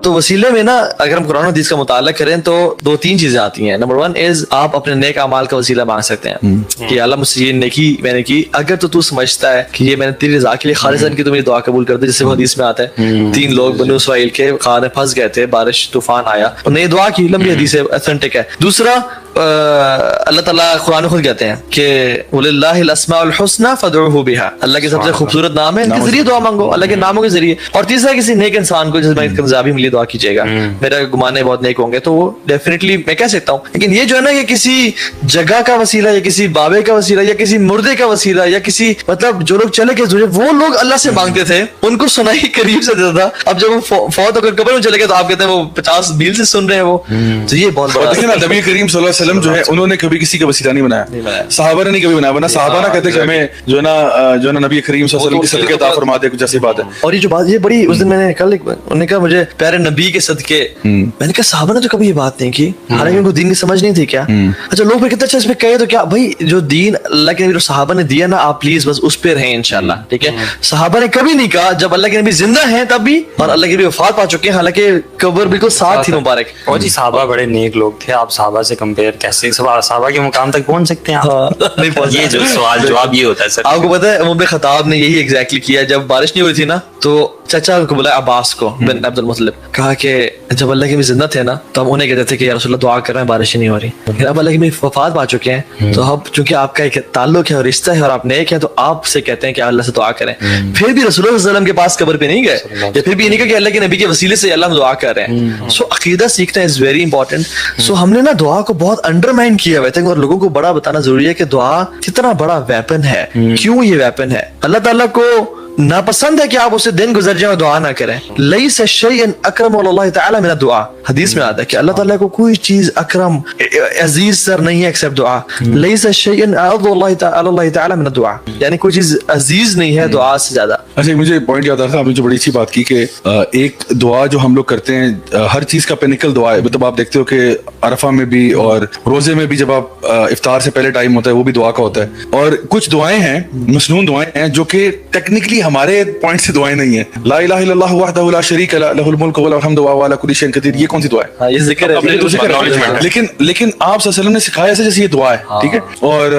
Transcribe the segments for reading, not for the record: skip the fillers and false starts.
تو وسیلے میں نا اگر ہم قرآن حدیث کا مطالعہ کریں تو 2-3 چیزیں آتی ہیں. نمبر 1 از آپ اپنے نیک اعمال کا وسیلہ مانگ سکتے ہیں کہ اللہ مجھ سے یہ نیکی میں نے کی, اگر تو سمجھتا ہے کہ یہ میں نے تیری رضا کے لیے خالصاً کی تو میری دعا قبول کر دے. جیسے وہ حدیث میں آتا ہے 3 لوگ بنو اسرائیل کے خانے پھنس گئے تھے, بارش طوفان آیا, انہوں نے یہ دعا کی, لمبی حدیث ہے, اتھینٹک ہے. دوسرا اللہ تعالیٰ قرآن خود کہتے ہیں کہ وَلِلَّهِ الْأَسْمَاءُ الْحُسْنَى فَادْعُوهُ بِهَا, اللہ کے سب سے خوبصورت نام ہے, ان کے ذریعے دعا مانگو, اللہ کے ناموں کے ذریعے. اور تیسرا کسی نیک انسان کو, جس میں کامیابی ملی دعا کیجیے گا, میرا گمانے بہت نیک ہوں گے, تو وہ ڈیفینیٹلی میں کہہ سکتا ہوں. لیکن یہ جو ہے نا کہ کسی جگہ کا وسیلہ یا کسی بابے کا وسیلہ یا کسی مردے کا وسیلہ یا کسی مطلب جو لوگ چلے گئے وہ لوگ اللہ سے مانگتے تھے, ان کو سنائی قریب سے دیتا تھا. اب جب وہ فوت ہو کر قبر میں چلے گئے تو آپ کہتے ہیں وہ 50 میل سے سن رہے ہیں وہ. تو یہ بہت بڑا دیکھیں نا, نبی کریم صلی اللہ علیہ وسلم جو ہے انہوں نے کبھی کسی کا وسیلہ نہیں بنایا, صحابہ نے نہیں کبھی بنایا, ورنہ صحابہ نہ کہتے کہ ہمیں جو ہے نا نبی کریم صلی اللہ علیہ وسلم کی صدقے عطا فرما دے, کچھ ایسی بات ہے. اور یہ جو بات یہ بڑی, اس دن میں نے کل انہوں نے کہا مجھے پیارے نبی کے صدقے, میں نے کہا صحابہ نے تو کبھی یہ بات نہیں کی, حالانکہ ان کو دین کی سمجھ نہیں تھی کیا. اچھا لوگ پھر کتنا اچھا اس پہ کہے تو کیا بھائی, جو دین اللہ کے نبی اور صحابہ نے دیا نا, آپ پلیز بس اس پہ رہیں انشاءاللہ, ٹھیک ہے. صحابہ نے کبھی نہیں کہا جب اللہ کے نبی زندہ ہیں تب بھی, اور اللہ کے نبی وفات پا چکے ہیں, حالانکہ قبر بالکل ساتھ تھی مبارک. اور جی صحابہ بڑے نیک لوگ تھے, آپ صحابہ سے کمپیئر کیسے صحابہ کے مقام تک پہنچ سکتے ہیں آپ؟ یہ جو سوال جواب یہ ہوتا ہے سر. آپ کو پتا ہے عمر خطاب نے یہی ایگزیکٹلی کیا, جب بارش نہیں ہوئی تھی نا تو چچا کو بلایا عباس کو بن عبد المطلب, کہا کہ جب اللہ کے بھی زندہ تھے نا تو ہم انہیں کہتے تھے کہ یا رسول اللہ دعا کر رہے ہیں بارش نہیں ہو رہی, لیکن اب اللہ کے بھی وفات پا چکے ہیں تو اب چونکہ آپ کا ایک تعلق ہے اور رشتہ ہے اور آپ نیک ہیں تو آپ سے کہتے ہیں کہ اللہ سے دعا کریں. پھر بھی رسول اللہ صلی اللہ علیہ وسلم کے پاس قبر پہ نہیں گئے, یا پھر بھی یہ نہیں کہا کہ اللہ کے نبی کے وسیلے سے اللہ ہم دعا کر رہے ہیں. سو عقیدہ سیکھنا از ویری امپورٹنٹ. سو ہم نے نا دعا کو بہت انڈرمائن کیا ہوا تھا, اور لوگوں کو بڑا بتانا ضروری ہے کہ دعا کتنا بڑا ویپن ہے. کیوں یہ ویپن ہے؟ اللہ تعالیٰ کو ناپسند ہے کہ آپ اسے دن گزر جائیں اور دعا نہ کریں. لیس شیء اکرم علی اللہ تعالی من الدعاء, حدیث میں آتا ہے کہ اللہ تعالیٰ کو کوئی چیز اکرم عزیز سر نہیں ہے ایکسپٹ دعا. لیس شیء اعظم اللہ تعالی من الدعاء, یعنی کوئی چیز عزیز نہیں ہے دعا سے زیادہ. اچھا مجھے پوائنٹ یاد آ رہا تھا, آپ نے جو بڑی اچھی بات کی کہ ایک دعا جو ہم لوگ کرتے ہیں ہر چیز کا پینیکل دعا ہے. مطلب آپ دیکھتے ہو کہ عرفہ میں بھی اور روزے میں بھی جب آپ افطار سے پہلے ٹائم ہوتا ہے وہ بھی دعا کا ہوتا ہے, اور کچھ دعائیں ہیں مسنون دعائیں ہیں جو کہ ٹیکنیکلی ہمارے پوائنٹ سے دعائیں نہیں ہیں. لا الہ الا اللہ وحدہ لا شریک لہ لہ الملک وله الحمد وهو على كل شيء قدیر, یہ کون سی دعا ہے؟ یہ ذکر ہے, لیکن آپ صلی اللہ علیہ وسلم نے سکھایا ایسے جیسے یہ دعا ہے, ٹھیک ہے. اور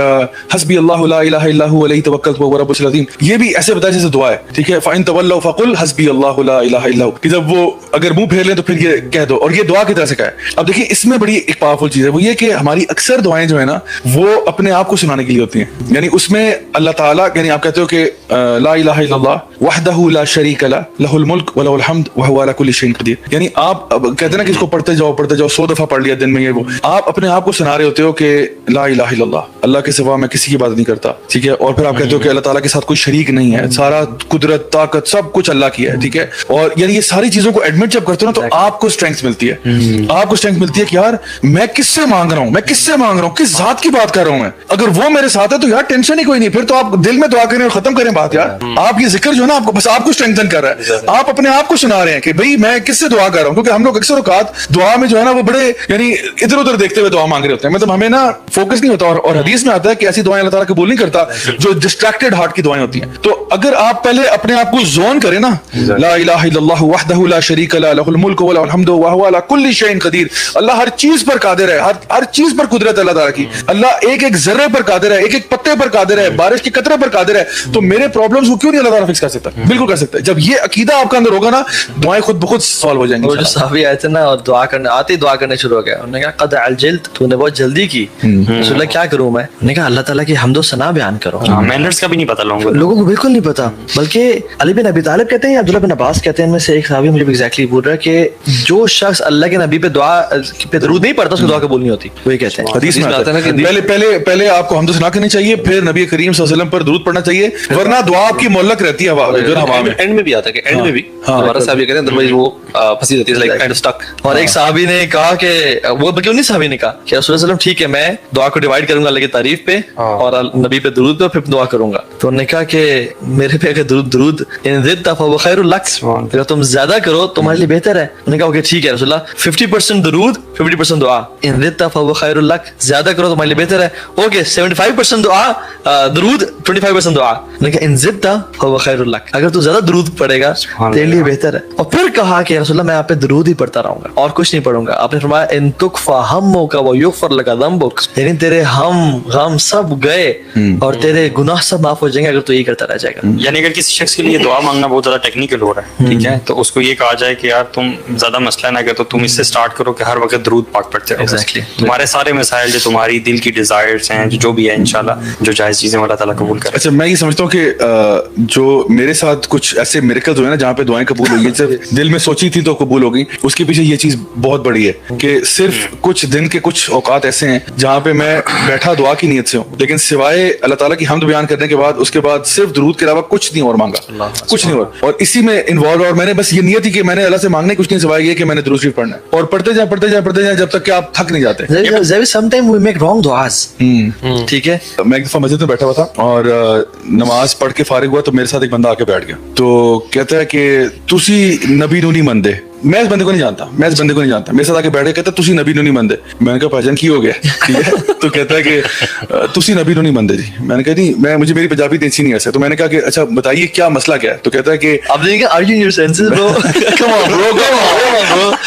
حسبی اللہ لا الہ الا هو علیہ توکلت وهو رب العرش العظیم, یہ بھی ایسے بتایا جیسے دعا ہے, ٹھیک ہے. فإن تولوا فقل حسبی اللہ لا الہ الا هو, کہ جب وہ اگر منہ پھیر لیں تو پھر یہ کہہ دو, اور یہ دعا کی طرح سے کہا ہے. اب دیکھیں اس میں بڑی ایک پاورفل چیز ہے, وہ یہ کہ ہماری اکثر دعائیں جو ہے نا وہ اپنے آپ کو سنانے کے لیے ہوتی ہیں. یعنی اس میں اللہ تعالیٰ, یعنی آپ کہتے ہو کہ لا الہ الا اللہ وحدہ لا شریک لہ لہ الملک ولہ الحمد وہو علی کل شیء قدیر. یعنی آپ کہتے ہیں نا کہ اس کو پڑھتے جاؤ 100 دفعہ پڑھ لیا دن میں, یہ وہ آپ اپنے آپ کو سنا رہے ہوتے ہو کہ لا الہ الا اللہ, اللہ کے سوا میں کسی کی عبادت نہیں کرتا, ٹھیک ہے. اور پھر آپ کہتے ہو کہ اللہ تعالیٰ کے ساتھ کوئی شریک نہیں ہے, سارا قدرت طاقت سب کچھ اللہ کی ہے, ٹھیک ہے. اور یعنی یہ ساری چیزوں کو ایڈمٹ جب کرتے ہو نا تو آپ کو اسٹرینتھ ملتی ہے, آپ کو اسٹرینتھ ملتی ہے کہ یار میں کس سے مانگ رہا ہوں, میں کس سے مانگ رہا ہوں, کس ذات کی بات کر رہا ہوں میں. اگر وہ میرے ساتھ ہے تو یار ٹینشن ہی کوئی نہیں, پھر تو آپ دل میں دعا کریں اور ختم کریں بات. یار آپ یہ ذکر جو ہے نا آپ کو بس آپ کو اسٹرینتھن کر رہا ہے, آپ اپنے آپ کو سنا رہے ہیں کہ بھائی میں کس سے دعا کر رہا ہوں. کیونکہ ہم لوگ اکثر اوقات دعا میں جو ہے نا وہ بڑے یعنی ادھر ادھر دیکھتے ہوئے دعا مانگ رہے ہوتے ہیں, مطلب ہمیں نا فوکس نہیں ہوتا. اور حدیث میں آتا ہے کہ ایسی دعائیں اللہ تعالیٰ قبول نہیں کرتا جو ڈسٹریکٹڈ ہارٹ کی دعائیں ہوتی ہیں. تو اگر آپ پہلے اپنے آپ کو زون کریں نا, لا الہ الا اللہ وحدہ لا شریک لہ لہ الملک وله الحمد وهو على كل شيء قدیر, اللہ ہر چیز پر قادر ہے, ہر چیز پر قدرت اللہ تعالیٰ کی. اللہ ایک ایک ذرے پر قادر ہے, ایک ایک پتے پر قادر ہے, بارش کے قطرے پر قادر ہے. تو میرے پرابلمز کو کیوں نہیں اللہ تعالیٰ فکس کر سکتا؟ بالکل کر سکتا ہے. جب یہ عقیدہ آپ کا اندر ہوگا نا دعائیں خود بخود سوالو ہو جائیں گی. وہ جو صحابی آئے تھے نا اور دعا کرنے آتے ہی دعا کرنے شروع ہو گیا, انہوں نے کہا قد عجلت, تو نے بہت جلدی کی, رسول اللہ کیا کروں میں؟ انہوں نے کہا اللہ تعالیٰ کی حمد و ثنا بیان کرو. مینرز کا بھی نہیں پتا لوگوں کو بالکل نہیں پتا. بلکہ علی بن ابی طالب کہتے ہیں یا عبداللہ بن عباس کہتے ہیں, ان میں سے ایک صحابی مجھے ایگزیکٹلی بول رہا ہے کہ جو شخص اللہ کے نبی پہ دعا پہ درود نہیں پڑھتا اس کو دعا قبول نہیں ہوتی. وہی کہتے ہیں حدیث میں آتا ہے کہ پہلے آپ کو حمد و ثنا کرنی چاہیے, پھر نبی کریم صلی اللہ علیہ وسلم پر درود پڑھنا چاہیے, ورنہ دعا آپ کی معلق رہتی ہے ہوا میں. اینڈ میں بھی آتا ہے کہ اینڈ میں بھی ہمارا صاحب یہ کہتے ہیں ادروائز وہ پھنسی رہتی ہے, لائک کائنڈ آف سٹک. اور ایک صحابی نے کہا کہ وہ بلکہ انہیں صحابی نے کہا کہ رسول اللہ ٹھیک ہے میں دعا کو ڈیوائڈ کروں گا اللہ کی تعریف پہ اور نبی پہ درود پہ پھر دعا کروں گا. تو انہوں نے کہا کہ میرے پہ اگر درود ان زدت فهو خیر لک, اگر تم زیادہ کرو تمہارے لیے بہتر ہے. انہوں نے کہا کہ ٹھیک ہے رسول اللہ 50% درود 50% دعا, ان زدت فهو خیر لک, زیادہ کرو تمہارے لیے بہتر ہے. اوکے 75% دعا درود 25% دعا. انہوں نے کہا ان زدت فهو خیر لک, اگر تو زیادہ درود پڑھے گا تیرے لیے بہتر ہے. اور پھر کہا کہ رسول اللہ میں آپ پہ درود ہی پڑھتا رہوں گا اور کچھ نہیں پڑھوں گا. آپ نے فرمایا ان تکفا ہمک ویغفر لک ذنبک, یعنی تیرے غم سب گئے اور تیرے گناہ سب معاف ہو جائیں گے اگر تو یہ کرتا رہ جائے گا. یعنی اگر کسی شخص کے لیے دعا مانگنا بہت زیادہ ٹیکنیکل ہو رہا ہے, ٹھیک ہے, تو اس کو یہ کہا جائے کہ یار تم زیادہ مسئلہ نہ کرو تو تم اس سے سٹارٹ کرو کہ ہر وقت درود پاک پڑھتے رہو. تمہارے سارے مسائل جو تمہاری دل کی ڈیزائرز ہیں جو بھی ہے انشاءاللہ جو جائز چیزیں اللہ تعالیٰ قبول کرے. اچھا میں یہ سمجھتا ہوں کہ جو میرے ساتھ کچھ ایسے میریکلز ہوئے نا جہاں پہ دعائیں قبول ہوئی, صرف دل میں سوچی تھی تو قبول ہو گئی, اس کے پیچھے یہ چیز بہت بڑی ہے کہ صرف کچھ دن کے کچھ اوقات ایسے ہیں جہاں پہ میں بیٹھا دعا کی نیت سے ہوں, لیکن سوائے اللہ تعالیٰ کی حمد بیان کرنے کے بعد اس کے بعد صرف درود کے علاوہ کچھ نہیں اور مانگا, کچھ نہیں اور اسی میں انوالو. اور میں نے بس یہ نیت تھی کہ میں نے اللہ سے مانگنے کچھ نہیں سوائے یہ کہ میں نے درود شریف پڑھنا ہے, اور پڑھتے جائیں جب تک کہ آپ تھک نہیں جاتے. Sometimes we make wrong duas. ٹھیک ہے, میں ایک دفعہ مسجد میں بیٹھا ہوا تھا اور نماز پڑھ کے فارغ ہوا تو میرے ساتھ ایک بندہ آ کے بیٹھ گیا. تو کہتا ہے کہ تسی نبی نو نہیں مندے. میں اس بندے کو نہیں جانتا, میرے ساتھ آ کے بیٹھے کہتا ہے تسی نبی نو نہیں مندے. میں نے کہا بھائی جان کی ہو گیا, ٹھیک ہے, تو کہتا ہے کہ تسی نبی نو نہیں مندے جی. میں نے کہا نہیں مجھے میری پنجابی دیسی نہیں ایسا. تو میں نے کہا کہ اچھا بتائیے کیا مسئلہ کیا ہے. تو کہتا ہے کہ اب دیکھیں are you in your senses bro? Come on bro.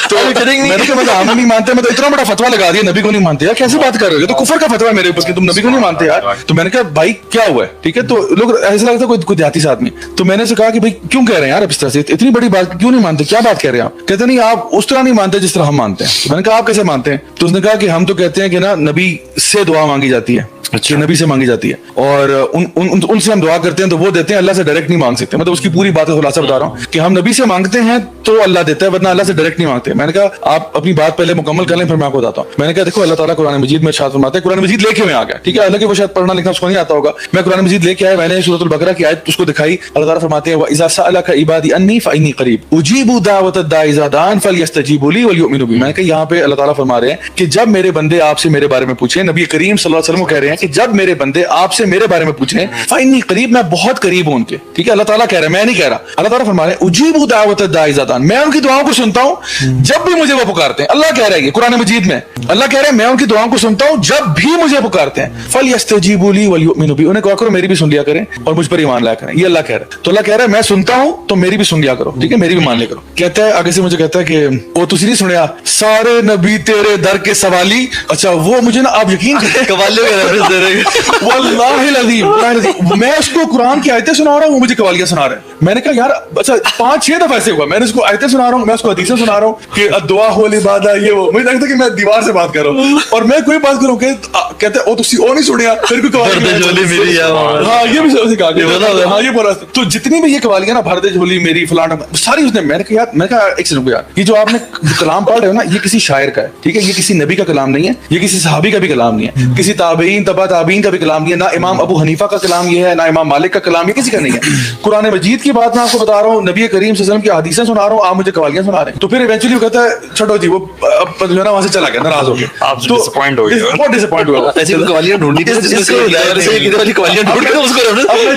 تو میں نے کہا میں ہم نہیں مانتے, میں تو اتنا بڑا فتوا لگا دیا نبی کو نہیں مانتے. یار کیسے بات کر رہے ہو, یہ تو کفر کا فتوا ہے میرے اوپر کہ تم نبی کو نہیں مانتے یار. تو میں نے کہا بھائی کیا ہوا ہے, ٹھیک ہے. تو لوگ ایسا لگتا کوئی دیہاتی سے آدمی. تو میں نے سے کہا کہ بھائی کیوں کہہ رہے ہیں یار اس طرح سے, اتنی بڑی بات کیوں نہیں مانتے, کیا بات کہہ رہے ہیں آپ. کہتے نہیں آپ اس طرح نہیں مانتے جس طرح ہم مانتے ہیں. تو میں نے کہا آپ کیسے مانتے ہیں. تو اس نے کہا کہ ہم تو کہتے ہیں کہ نا نبی سے دعا مانگی جاتی ہے, اچھا نبی سے مانگی جاتی ہے, اور ان سے ہم دعا کرتے ہیں تو وہ دیتے ہیں, اللہ سے ڈائریکٹ نہیں مانگ سکتے. مطلب اس کی پوری بات کا خلاصہ بتا رہا ہوں کہ ہم نبی سے مانگتے ہیں تو اللہ دیتا ہے, ورنہ اللہ سے ڈائریکٹ نہیں مانگتے. میں نے کہا آپ اپنی بات پہلے مکمل کر لیں پھر میں آپ کو بتاتا ہوں. میں نے کہا دیکھو اللہ تعالیٰ قرآن مجید میں ارشاد فرماتا ہے, قرآن مجید لے کے میں آ گیا, ٹھیک ہے, حالانکہ وہ شاید پڑھنا لکھنا اس کو نہیں آتا ہوگا. میں قرآن مجید لے کے آیا, میں نے سورۃ البقرہ کی آیت اس کو دکھائی. اللہ تعالیٰ فرماتے ہیں وَإِذَا سَأَلَكَ عِبَادِي أَنِّي فَإِنِّي قَرِيبٌ أُجِيبُ دَعْوَةَ الدَّاعِ إِذَا دَعَانِ فَلْيَسْتَجِيبُوا لِي وَلْيُؤْمِنُوا بِي. میں نے کہا یہاں پہ اللہ تعالیٰ فرما رہے ہیں کہ جب میرے بندے آپ سے میرے بارے میں پوچھیں, نبی کریم صلی اللہ علیہ وسلم کو کہہ رہے ہیں کہ جب میرے بندے آپ سے میرے بارے میں پوچھیں فَإِنِّي قَرِيبٌ, میں بہت قریب ہوں ان کے, ٹھیک ہے. اللہ تعالیٰ کہہ رہے ہیں, میں نہیں کہہ رہا. اللہ تعالیٰ فرما رہے ہیں اُجِيبُ دَعْوَةَ الدَّاعِ إِذَا دَعَانِ, میں ان کی دعاؤں کو سنتا ہوں جب بھی مجھے وہ پکارتے ہیں. اللہ کہہ رہا ہے یہ قرآن مجید میں, اللہ کہہ رہے ہیں میں ان کی دعاؤں کو سنتا ہوں جب بھی مجھے پکارتے ہیں. فَلْيَسْتَجِيبُوا لِي وَلْيُؤْمِنُوا بِي, انہیں کہا کرو میری بھی سن لیا کریں اور مجھ پر ایمان لایا کریں. یہ اللہ کہہ رہا ہے. تو اللہ کہہ رہا ہے میں سنتا ہوں تو میری بھی سن لیا کرو, ٹھیک ہے, میری بھی مان لیا کرو. کہتا ہے آگے سے مجھے کہتا ہے کہ وہ تجھے نہیں سنیا سارے نبی تیرے در کے سوالی. اچھا وہ مجھے نا آپ یقین کریں قوالیوں کا ریفرنس دے رہے ہیں واللہ العظیم میں اس کو قرآن کی آیتیں سنا رہا ہوں, وہ مجھے قوالیاں سنا رہے ہیں. میں نے کہا یار اچھا 5-6 دفعہ ایسے ہوا, میں نے اس کو آیتیں سنا رہا ہوں, میں اس کو حدیثیں سنا رہا ہوں کہ دعا ہو لبادہ یہ وہ, مجھے لگتا ہے کہ میں دیوار سے بات کر رہا ہوں اور میں کوئی بات کروں کہ کہتے او تسی او نہیں سنیا پھر کوئی قوالی. ہاں یہ بھی اسی کہا کہ ہاں یہ بولا. تو جتنی بھی یہ قوالیاں نا بھر دے جھولی میری فلانا ساری اس نے, میں نے کہا یار, میں کہا ایک سیکنڈ یار, یہ جو آپ نے کلام پڑھ رہے ہو نا یہ کسی شاعر کا ہے, ٹھیک ہے, یہ کسی نبی کا کلام نہیں ہے, یہ کسی صحابی کا بھی کلام نہیں ہے, کسی تابعین تبع تابعین کا بھی کلام نہیں ہے, نہ امام ابو حنیفہ کا کلام یہ ہے, نہ امام مالک کا کلام, یہ کسی کا نہیں ہے. قرآن مجید کی بات میں آپ کو بتا رہا ہوں, نبی کریم صلی اللہ علیہ وسلم کی حدیثیں سنا رہا ہوں, آپ مجھے قوالیاں سنا رہے ہیں. تو پھر ایونچولی وہ کہتا ہے چھوڑو جی, وہ جو ہے نا وہاں سے چلا گیا ناراض ہو گیا, تو ڈسپوائنٹ ہو گیا, بہت ڈسپوائنٹ ہوا. ایسی قوالیاں ڈھونڈنی تھی جس کو والی قوالیاں ڈھونڈ کے اس کو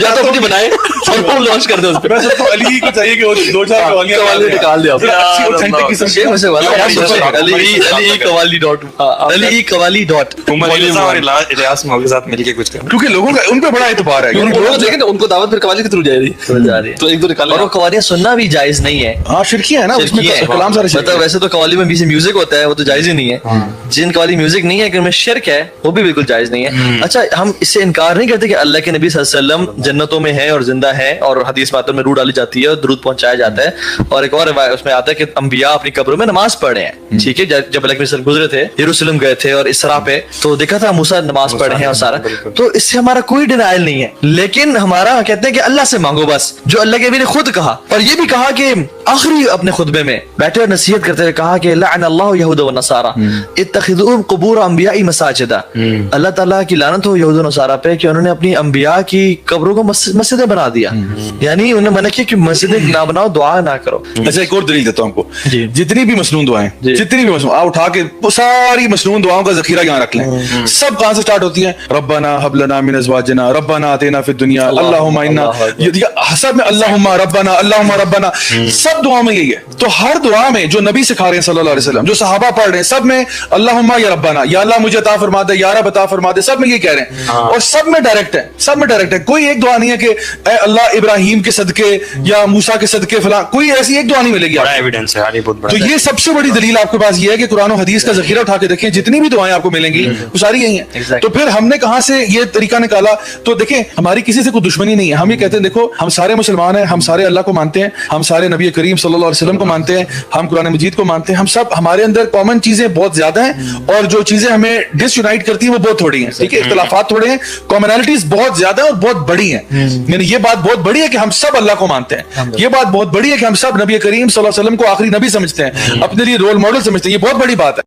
یا تو اپنی بنائے اور وہ لانچ کر دیں اس پہ. میں سب کو علی کو چاہیے کہ وہ 2-4 قوالیاں نکال دے اچھی اوتھینٹک قسم علی قوالی ڈاٹ اور الیاس محمود کے ساتھ مل کے کچھ کریں, کیونکہ لوگوں کا ان پہ بڑا اعتبار ہے. لیکن ان کو دعوت پھر قوالی کے تھرو جا رہی ہے تو ایک دو نکال. اور وہ قوالیاں سننا بھی جائز نہیں ہے. ہاں شرکی ہے نا, اس میں کلام سارے شرک. مطلب ویسے تو قوالی میں بھی سے میوزک ہوتا ہے, وہ تو جائز ہی نہیں ہے. جن قوالی میوزک نہیں ہے کہ ان میں شرک ہے وہ بھی بالکل جائز نہیں ہے. اچھا ہم اس سے انکار نہیں کرتے کہ اللہ کے نبی صلی اللہ علیہ وسلم جنتوں میں ہے اور زندہ ہے, اور حدیث پاک میں روح ڈالی جاتی ہے اور درود پہنچایا جاتا ہے. اور ایک اور اس میں آتا ہے کہ انبیاء اپنی قبروں میں نماز پڑھ رہے ہیں, ٹھیک ہے. جب اللہ کے رسول گزرے تھے یروشلم گئے تھے اور اسراء پہ, تو دیکھا تھا موسیٰ نماز پڑھ ہیں اور سارا, تو اس سے ہمارا کوئی ڈینائل نہیں ہے, لیکن ہمارا کہتے ہیں کہ اللہ سے مانگو بس, جو اللہ کے نبی نے خود کہا. اور یہ بھی کہا کہ آخری اپنے خطبے میں بیٹھے اور نصیحت کرتے ہوئے کہا کہ لعن اللہ یہود و نصارا اتخذوا قبور انبیاء مساجدا, اللہ تعالیٰ کی لعنت ہو یہود و نصارا پہ کہ انہوں نے اپنی انبیاء کی قبروں کو مسجدیں بنا دیا, یعنی انہوں نے منع کیا کہ مسجدیں نہ بناؤ, دعا نہ کرو. اچھا ایک اور دلیل دیتا ہوں آپ کو, جتنی بھی مسنون دعائیں, جتنی بھی مسنون, آپ اٹھا کے ساری مسنون دعاؤں کا ذخیرہ یہاں رکھ لیں, سب کہاں سے سٹارٹ ہوتی ہیں؟ ربنا هب لنا من ازواجنا ربنا آتنا فی الدنیا اللہم انا, سب میں اللہم ربنا اللہم ربنا, سب دعا میں یہی ہے. تو ہر دعا میں جو نبی سکھا رہے ہیں صلی اللہ علیہ وسلم, جو صحابہ پڑھ رہے ہیں, سب میں اللہم یا ربنا, یا اللہ مجھے عطا فرما دے, یا رب عطا فرما دے, سب میں یہ کہہ رہے ہیں. اور سب میں ڈائریکٹ ہے, سب میں ڈائریکٹ ہے. کوئی ایک دعا نہیں ہے کہ اے اللہ ابراہیم کے صدقے یا موسیٰ کے صدقے فلاں, کوئی ایسی ایک دعا نہیں ملے گی. بڑا ایویڈنس ہے, تو یہ سب سے بڑی دلیل آپ کے پاس یہ ہے کہ قرآن و حدیث کا ذخیرہ اٹھا کے دیکھیں, جتنی بھی دعائیں آپ کو ملیں گی وہ ساری یہی ہیں. تو پھر ہم نے کہاں سے یہ طریقہ نکالا؟ تو دیکھیں ہماری کسی سے کوئی دشمنی نہیں ہے. ہم یہ کہتے ہیں دیکھو ہم سارے مسلمان ہیں, ہم سارے اللہ کو مانتے ہیں, ہم سارے نبی کریم صلی اللہ علیہ وسلم کو مانتے ہیں, ہم قرآن مجید کو مانتے ہیں, ہم سب, ہمارے اندر کامن چیزیں بہت زیادہ ہیں, اور جو چیزیں ہمیں ڈس یونائٹ کرتی ہیں وہ بہت تھوڑی ہیں. ٹھیک ہے, اختلافات تھوڑے ہیں, کامنالٹیز بہت زیادہ ہیں اور بہت بڑی ہیں. یعنی یہ بات بہت بڑی ہے کہ ہم سب اللہ کو مانتے ہیں, یہ بات بہت بڑی ہے کہ ہم سب نبی کریم صلی اللہ علیہ وسلم کو آخری نبی سمجھتے ہیں, اپنے لیے رول ماڈل سمجھتے ہیں, یہ بہت بڑی بات ہے.